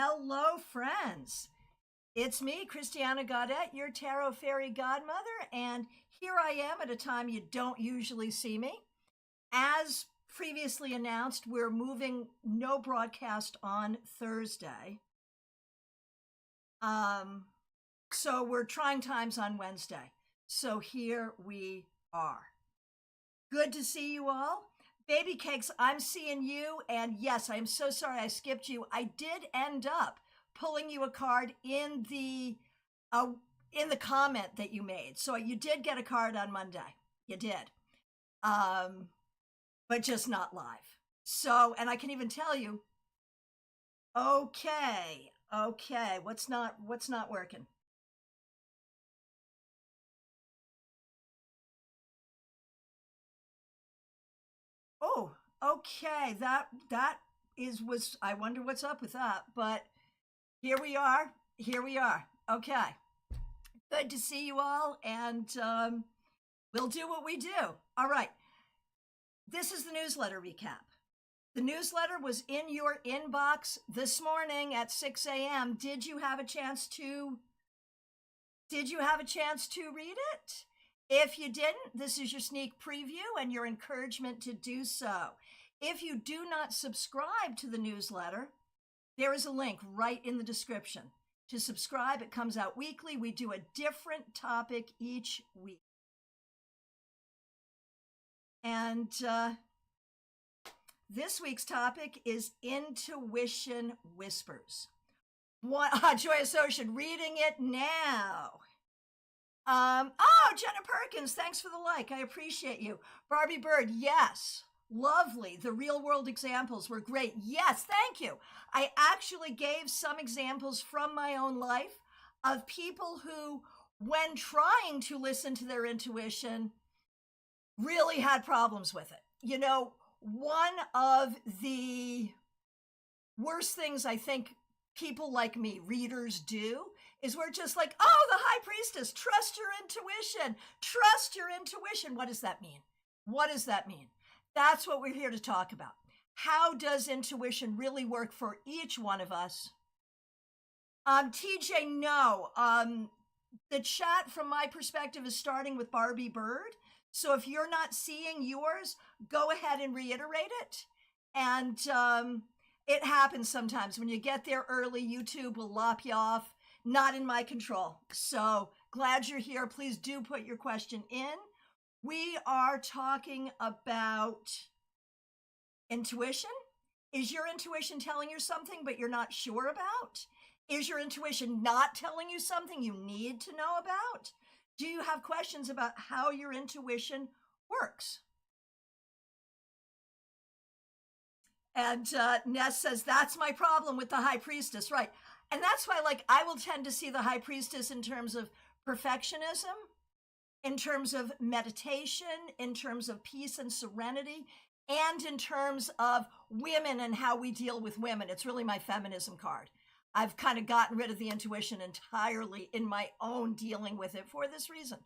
Hello, friends. It's me, Christiana Gaudette, your Tarot Fairy Godmother, and here I am at a time you don't usually see me. As previously announced, we're moving no broadcast on Thursday. So we're trying times on Wednesday. So here we are. Good to see you all. Baby Cakes, I'm seeing you, and yes, I'm so sorry I skipped you. I did end up pulling you a card in the comment that you made. So you did get a card on Monday. You did. But just not live. So, and I can even tell you, okay, what's not working? Oh, okay. That was I wonder what's up with that, but here we are. Okay. Good to see you all, and we'll do what we do. All right. This is the newsletter recap. The newsletter was in your inbox this morning at 6 a.m. Did you have a chance to read it? If you didn't, this is your sneak preview and your encouragement to do so. If you do not subscribe to the newsletter, there is a link right in the description. To subscribe, it comes out weekly. We do a different topic each week. And this week's topic is Intuition Whispers. Joyous Ocean, reading it now. Jenna Perkins, thanks for the like. I appreciate you. Barbie Bird, yes. Lovely. The real world examples were great. Yes, thank you. I actually gave some examples from my own life of people who, when trying to listen to their intuition, really had problems with it. You know, one of the worst things I think people like me, readers, do is we're just like, oh, the High Priestess, trust your intuition. Trust your intuition. What does that mean? What does that mean? That's what we're here to talk about. How does intuition really work for each one of us? TJ, no. The chat from my perspective is starting with Barbie Bird. So if you're not seeing yours, go ahead and reiterate it. And it happens sometimes. When you get there early, YouTube will lop you off. Not in my control. So glad you're here. Please do put your question in. We are talking about intuition. Is your intuition telling you something but you're not sure about? Is your intuition not telling you something you need to know about? Do you have questions about how your intuition works? And Ness says, that's my problem with the High Priestess, right? And that's why, I will tend to see the High Priestess in terms of perfectionism, in terms of meditation, in terms of peace and serenity, and in terms of women and how we deal with women. It's really my feminism card. I've kind of gotten rid of the intuition entirely in my own dealing with it for this reason.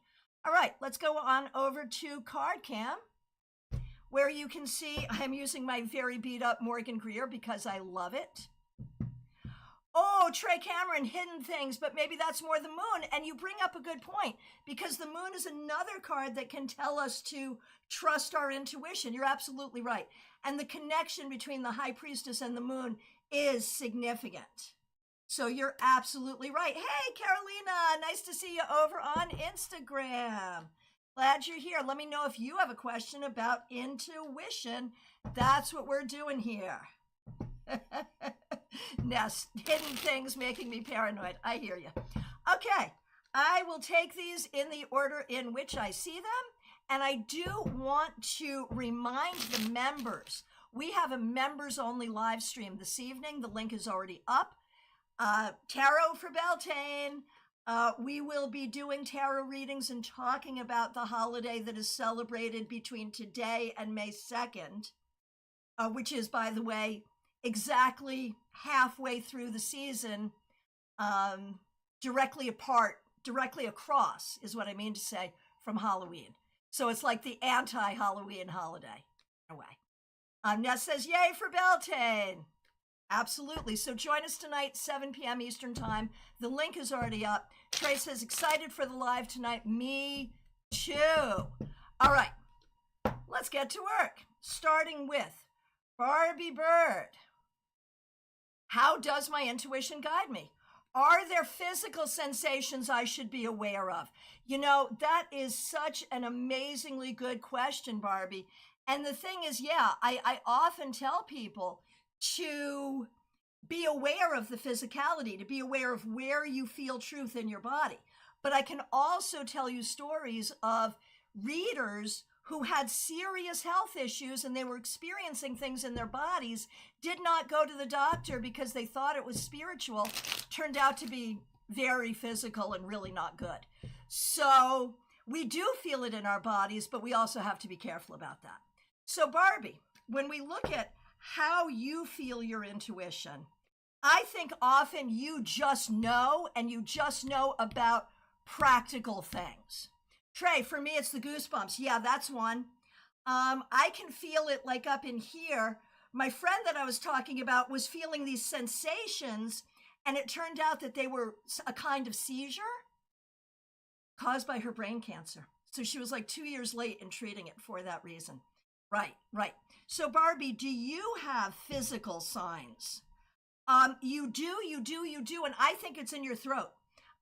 All right, let's go on over to Card Cam, where you can see I'm using my very beat up Morgan Greer because I love it. Oh, Trey Cameron, hidden things, but maybe that's more the moon. And you bring up a good point, because the moon is another card that can tell us to trust our intuition. You're absolutely right. And the connection between the High Priestess and the moon is significant. So you're absolutely right. Hey, Carolina, nice to see you over on Instagram. Glad you're here. Let me know if you have a question about intuition. That's what we're doing here. Ness, hidden things making me paranoid. I hear you. Okay, I will take these in the order in which I see them. And I do want to remind the members, we have a members only live stream this evening. The link is already up. Tarot for Beltane. We will be doing tarot readings and talking about the holiday that is celebrated between today and May 2nd, which is, by the way, exactly halfway through the season, directly across is what I mean to say, from Halloween. So it's like the anti-Halloween holiday in a way. Ness says, yay for Beltane. Absolutely. So join us tonight, 7 p.m. Eastern Time. The link is already up. Trey says, excited for the live tonight. Me too. All right, let's get to work. Starting with Barbie Bird. How does my intuition guide me? Are there physical sensations I should be aware of? You know, that is such an amazingly good question, Barbie. And the thing is, yeah, I often tell people to be aware of the physicality, to be aware of where you feel truth in your body. But I can also tell you stories of readers who had serious health issues and they were experiencing things in their bodies, did not go to the doctor because they thought it was spiritual, turned out to be very physical and really not good. So we do feel it in our bodies, but we also have to be careful about that. So Barbie, when we look at how you feel your intuition, I think often you just know, and you just know about practical things. Trey, for me, it's the goosebumps. Yeah, that's one. I can feel it like up in here. My friend that I was talking about was feeling these sensations, and it turned out that they were a kind of seizure caused by her brain cancer. So she was like 2 years late in treating it for that reason. Right, right. So Barbie, do you have physical signs? You do, and I think it's in your throat.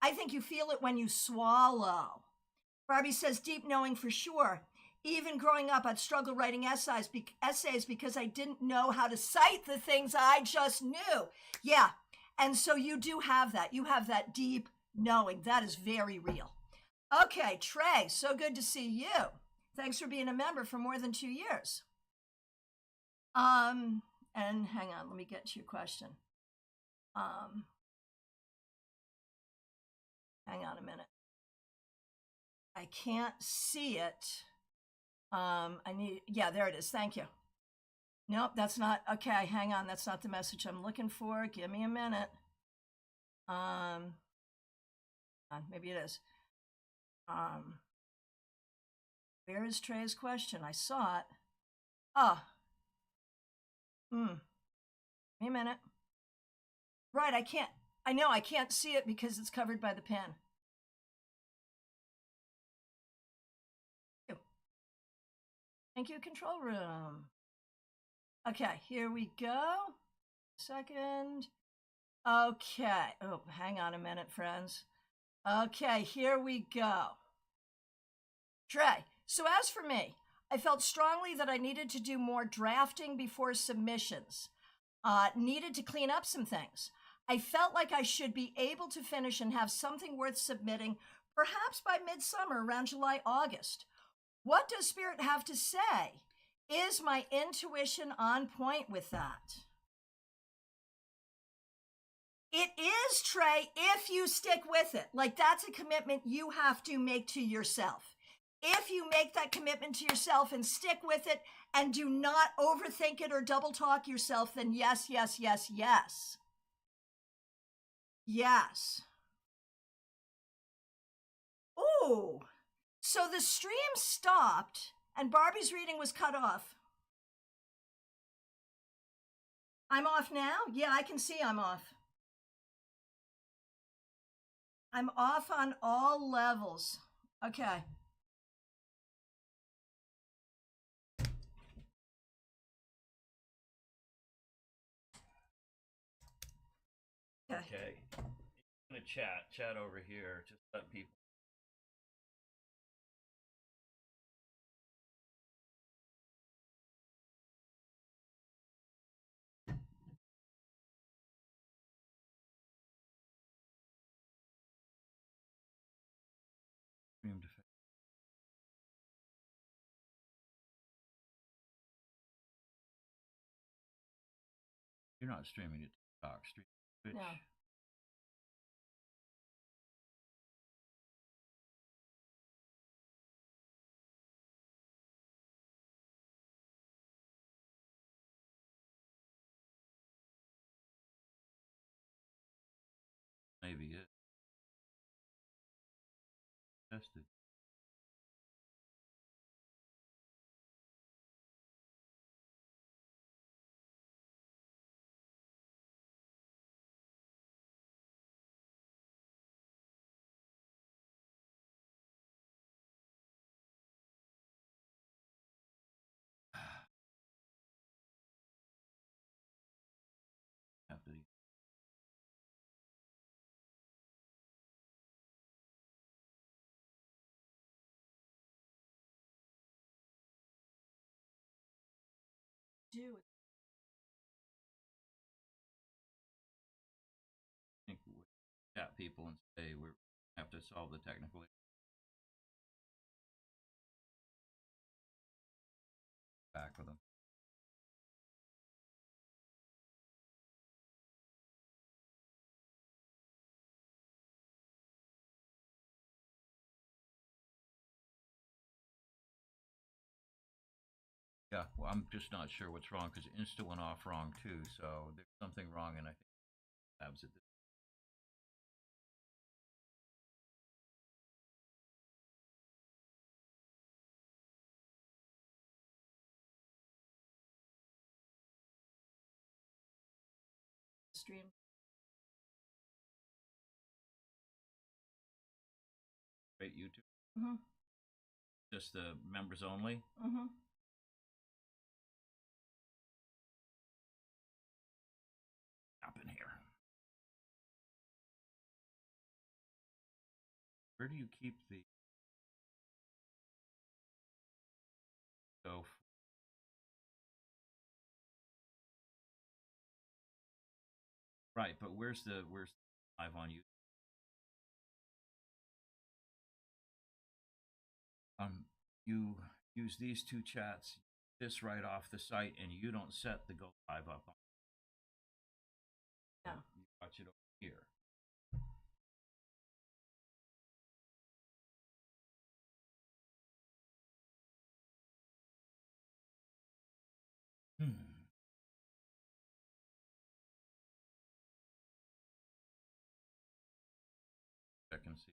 I think you feel it when you swallow. Barbie says, deep knowing for sure. Even growing up, I'd struggle writing essays because I didn't know how to cite the things I just knew. Yeah, and so you do have that. You have that deep knowing. That is very real. Okay, Trey, so good to see you. Thanks for being a member for more than 2 years. And hang on, let me get to your question. Hang on a minute. I can't see it. Yeah, there it is. Thank you. Nope, that's not, okay, hang on. That's not the message I'm looking for. Give me a minute. Maybe it is. Where is Trey's question? I saw it. Give me a minute. Right, I know I can't see it because it's covered by the pen. Thank you, control room. Okay, here we go. Second. Okay. Oh, hang on a minute, friends. Okay, here we go. Trey, so as for me, I felt strongly that I needed to do more drafting before submissions. Needed to clean up some things. I felt like I should be able to finish and have something worth submitting, perhaps by midsummer, around July, August. What does Spirit have to say? Is my intuition on point with that? It is, Trey, if you stick with it. Like, that's a commitment you have to make to yourself. If you make that commitment to yourself and stick with it and do not overthink it or double talk yourself, then yes, yes, yes, yes. Yes. Ooh. So the stream stopped and Barbie's reading was cut off. I'm off now? Yeah, I can see I'm off. I'm off on all levels. Okay. Okay. I'm gonna chat over here. Just let people. You're not streaming it to TikTok, stream Twitch. No. Maybe it tested. do. I think we chat people and say we have to solve the technical issue. Back with them. Yeah, well, I'm just not sure what's wrong because Insta went off wrong too. So there's something wrong, and I think tabs at this. Stream. Great YouTube. Mm-hmm. Just the members only. Mm-hmm. Happen here. Where do you keep the go? Right, but where's the live on you? You use these two chats, this right off the site, and you don't set the go live up. Yeah. You watch it over here. Check and see.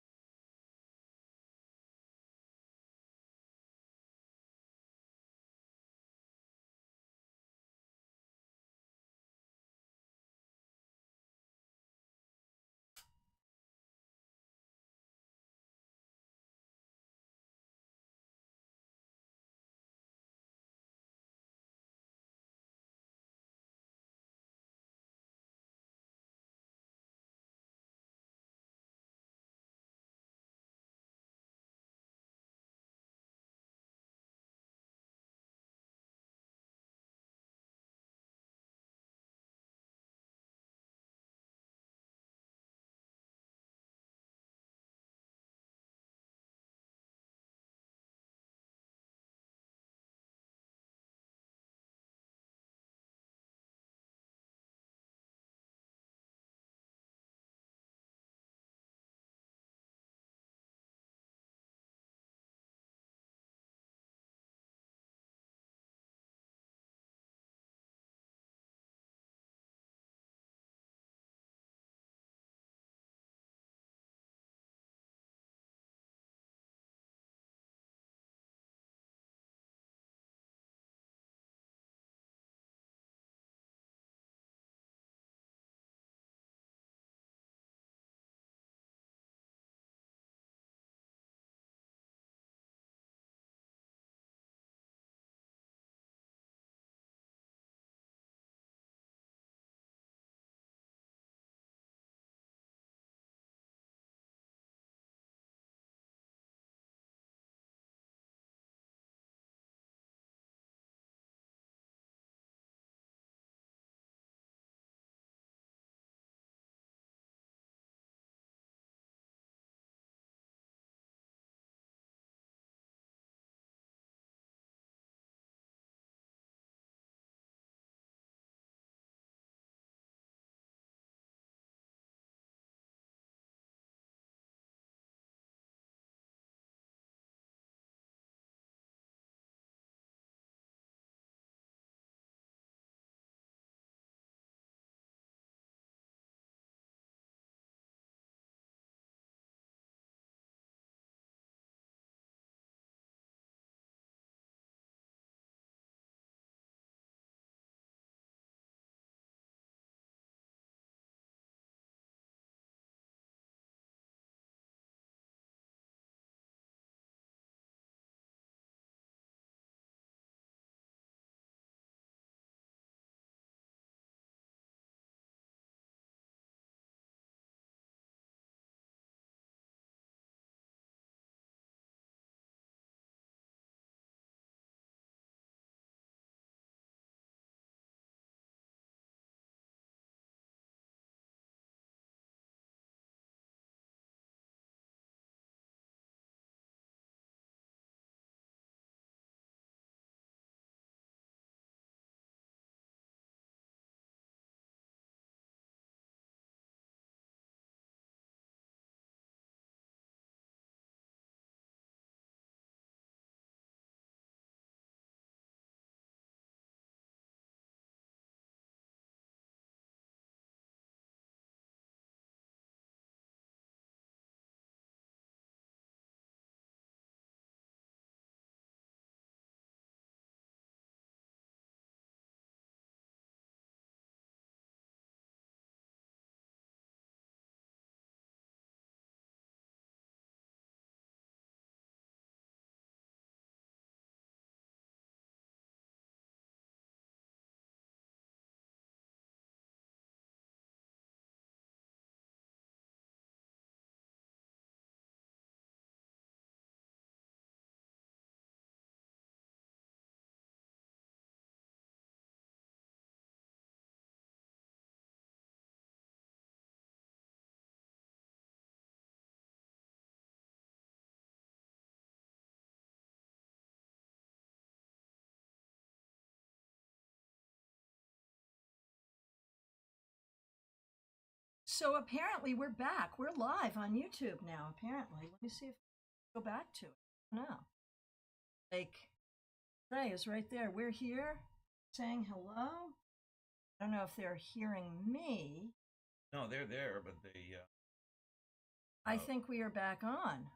So apparently we're back. We're live on YouTube now, apparently. Let me see if I can go back to it. No. Like, Trey is right there. We're here saying hello. I don't know if they're hearing me. No, they're there, but they. I think we are back on.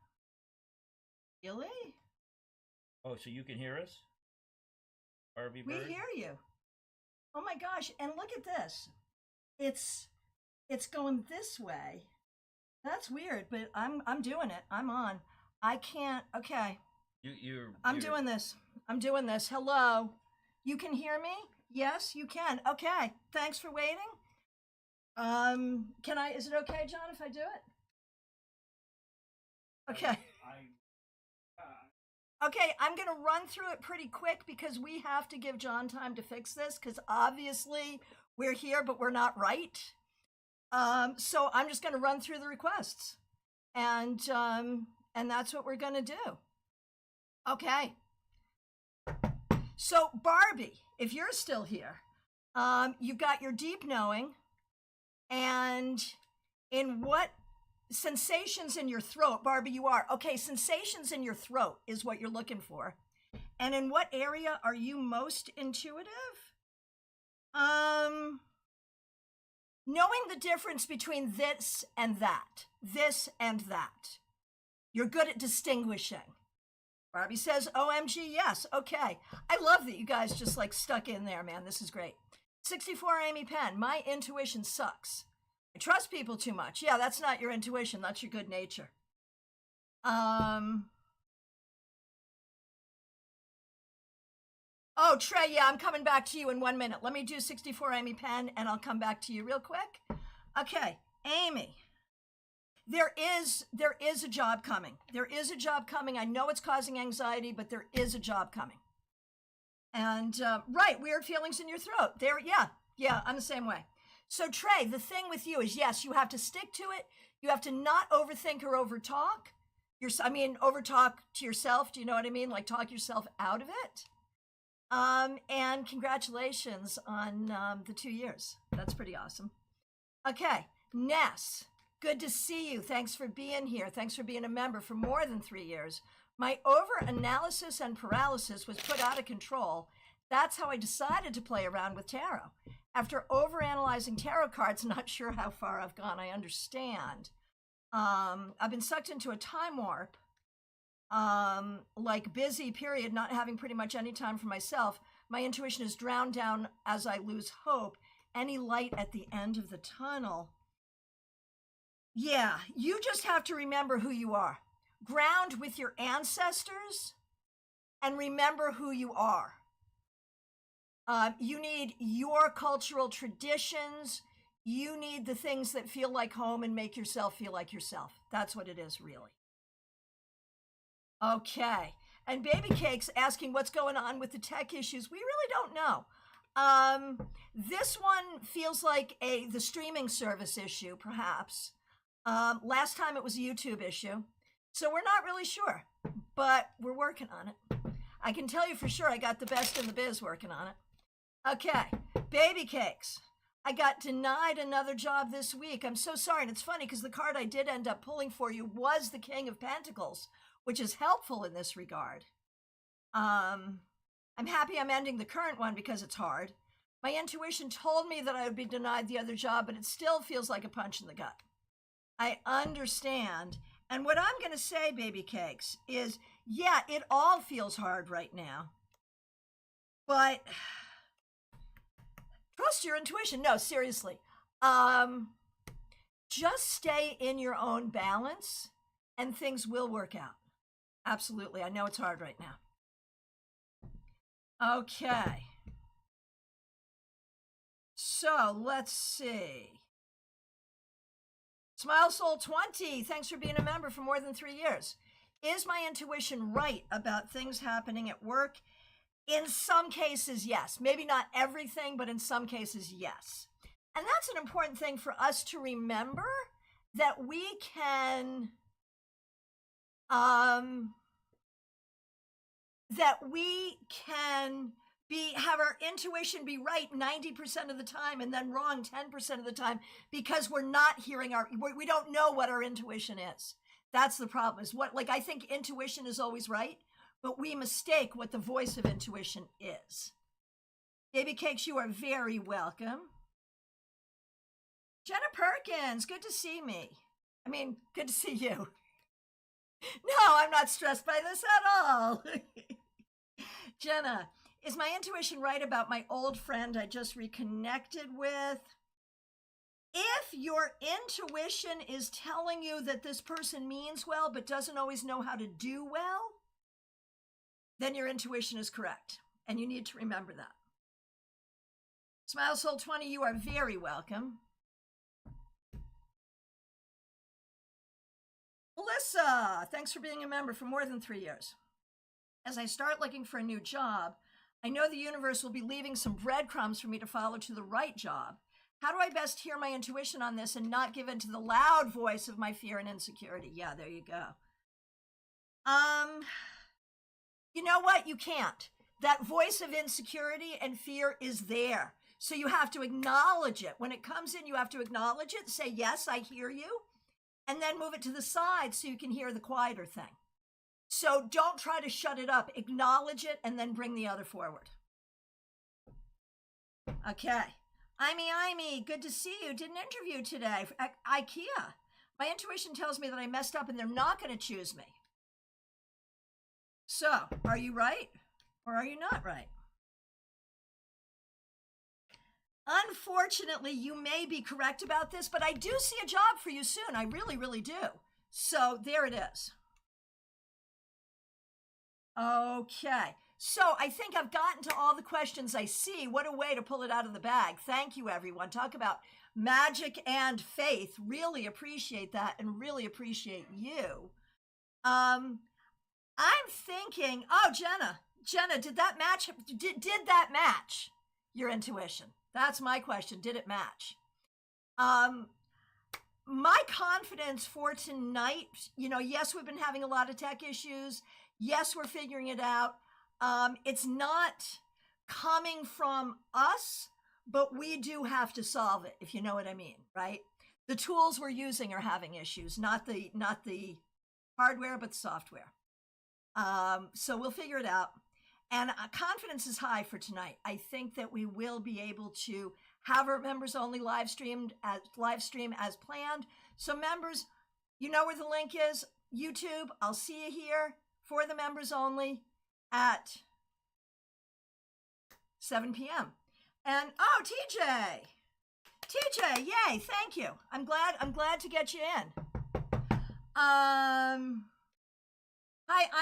Really? Oh, so you can hear us? Barbie We Bird? hear you. Oh my gosh, and look at this. It's going this way. That's weird, but I'm doing it. I'm on. I can't. Okay. I'm doing this. Hello. You can hear me? Yes, you can. Okay. Thanks for waiting. Is it okay, John, if I do it? Okay. Okay, I'm going to run through it pretty quick because we have to give John time to fix this because obviously we're here, but we're not right. So I'm just going to run through the requests, and that's what we're going to do. Okay. So Barbie, if you're still here, you've got your deep knowing, and in what sensations in your throat, Barbie, you are. Okay, sensations in your throat is what you're looking for. And in what area are you most intuitive? Knowing the difference between this and that. This and that. You're good at distinguishing. Barbie says, OMG, yes. Okay. I love that you guys just like stuck in there, man. This is great. 64 Amy Penn, my intuition sucks. I trust people too much. Yeah, that's not your intuition. That's your good nature. Oh, Trey, yeah, I'm coming back to you in 1 minute. Let me do 64 Amy Penn, and I'll come back to you real quick. Okay, Amy. There is a job coming. There is a job coming. I know it's causing anxiety, but there is a job coming. And, right, weird feelings in your throat. Yeah, I'm the same way. So Trey, the thing with you is, yes, you have to stick to it. You have to not overthink or overtalk. Overtalk to yourself. Do you know what I mean? Like talk yourself out of it. And congratulations on the 2 years. That's pretty awesome. Okay, Ness, good to see you. Thanks for being here. Thanks for being a member for more than 3 years. My over-analysis and paralysis was put out of control. That's how I decided to play around with tarot. After overanalyzing tarot cards, not sure how far I've gone, I understand. I've been sucked into a time warp, like busy period, not having pretty much any time for myself. My intuition is drowned down as I lose hope. Any light at the end of the tunnel? Yeah, you just have to remember who you are. Ground with your ancestors and remember who you are. You need your cultural traditions. You need the things that feel like home and make yourself feel like yourself. That's what it is, really. Okay. And Baby Cake's asking what's going on with the tech issues. We really don't know. This one feels like the streaming service issue, perhaps. Last time it was a YouTube issue. So we're not really sure, but we're working on it. I can tell you for sure I got the best in the biz working on it. Okay, Baby Cakes. I got denied another job this week. I'm so sorry. And it's funny because the card I did end up pulling for you was the King of Pentacles, which is helpful in this regard. I'm happy I'm ending the current one because it's hard. My intuition told me that I would be denied the other job, but it still feels like a punch in the gut. I understand. And what I'm going to say, Baby Cakes, is, yeah, it all feels hard right now. But trust your intuition. No, seriously. Just stay in your own balance and things will work out. Absolutely. I know it's hard right now. Okay. So let's see. Smile Soul 20, thanks for being a member for more than 3 years. Is my intuition right about things happening at work? In some cases, yes. Maybe not everything, but in some cases, yes. And that's an important thing for us to remember, that we can have our intuition be right 90% of the time and then wrong 10% of the time because we're not hearing we don't know what our intuition is. That's the problem. Is what, like, I think intuition is always right, but we mistake what the voice of intuition is. Baby Cakes, you are very welcome. Jenna Perkins, good to see me. I mean, good to see you. No, I'm not stressed by this at all. Jenna, is my intuition right about my old friend I just reconnected with? If your intuition is telling you that this person means well but doesn't always know how to do well, then your intuition is correct, and you need to remember that. Smile Soul 20, you are very welcome. Melissa, thanks for being a member for more than 3 years. As I start looking for a new job, I know the universe will be leaving some breadcrumbs for me to follow to the right job. How do I best hear my intuition on this and not give in to the loud voice of my fear and insecurity? Yeah, there you go. You know what? You can't. That voice of insecurity and fear is there. So you have to acknowledge it. When it comes in, you have to acknowledge it, say, yes, I hear you, and then move it to the side so you can hear the quieter thing. So don't try to shut it up. Acknowledge it and then bring the other forward. Okay. Imy, good to see you. Did an interview today at IKEA. My intuition tells me that I messed up and they're not going to choose me. So, are you right or are you not right? Unfortunately, you may be correct about this, but I do see a job for you soon. I really, really do. So there it is. Okay. So I think I've gotten to all the questions I see. What a way to pull it out of the bag. Thank you, everyone. Talk about magic and faith. Really appreciate that and really appreciate you. I'm thinking, oh, Jenna, did that match? Did that match your intuition? That's my question. Did it match? My confidence for tonight, yes, we've been having a lot of tech issues. Yes, we're figuring it out. It's not coming from us, but we do have to solve it, if you know what I mean, right? The tools we're using are having issues, not the hardware, but the software. So we'll figure it out. And confidence is high for tonight. I think that we will be able to have our members only live stream as planned. So members, you know where the link is, YouTube. I'll see you here for the members only at 7 p.m. And oh, TJ, yay, thank you. I'm glad to get you in. Hi,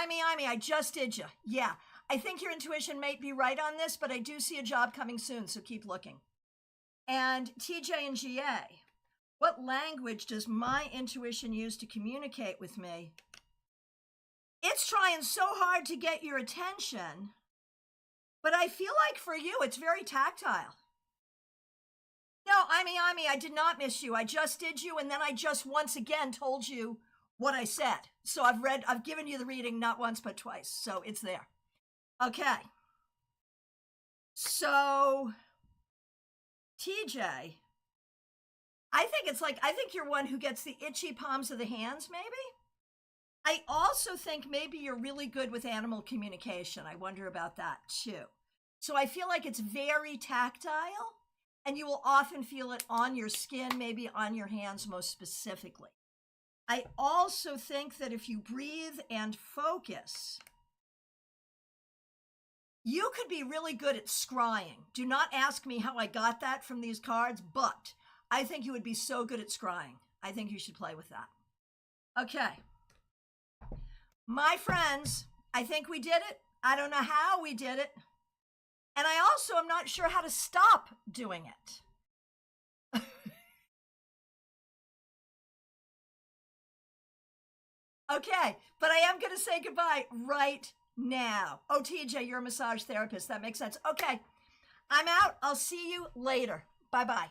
Imy, I just did you. Yeah, I think your intuition might be right on this, but I do see a job coming soon, so keep looking. And TJ and GA, what language does my intuition use to communicate with me? It's trying so hard to get your attention, but I feel like for you, it's very tactile. No, Imy, I did not miss you. I just did you, and then I just once again told you what I said. So I've given you the reading not once, but twice. So it's there. Okay. So TJ, I think you're one who gets the itchy palms of the hands, maybe? I also think maybe you're really good with animal communication. I wonder about that too. So I feel like it's very tactile, and you will often feel it on your skin, maybe on your hands most specifically. I also think that if you breathe and focus, you could be really good at scrying. Do not ask me how I got that from these cards, but I think you would be so good at scrying. I think you should play with that. Okay. My friends, I think we did it. I don't know how we did it. And I also am not sure how to stop doing it. Okay, but I am going to say goodbye right now. Oh, TJ, you're a massage therapist. That makes sense. Okay, I'm out. I'll see you later. Bye-bye.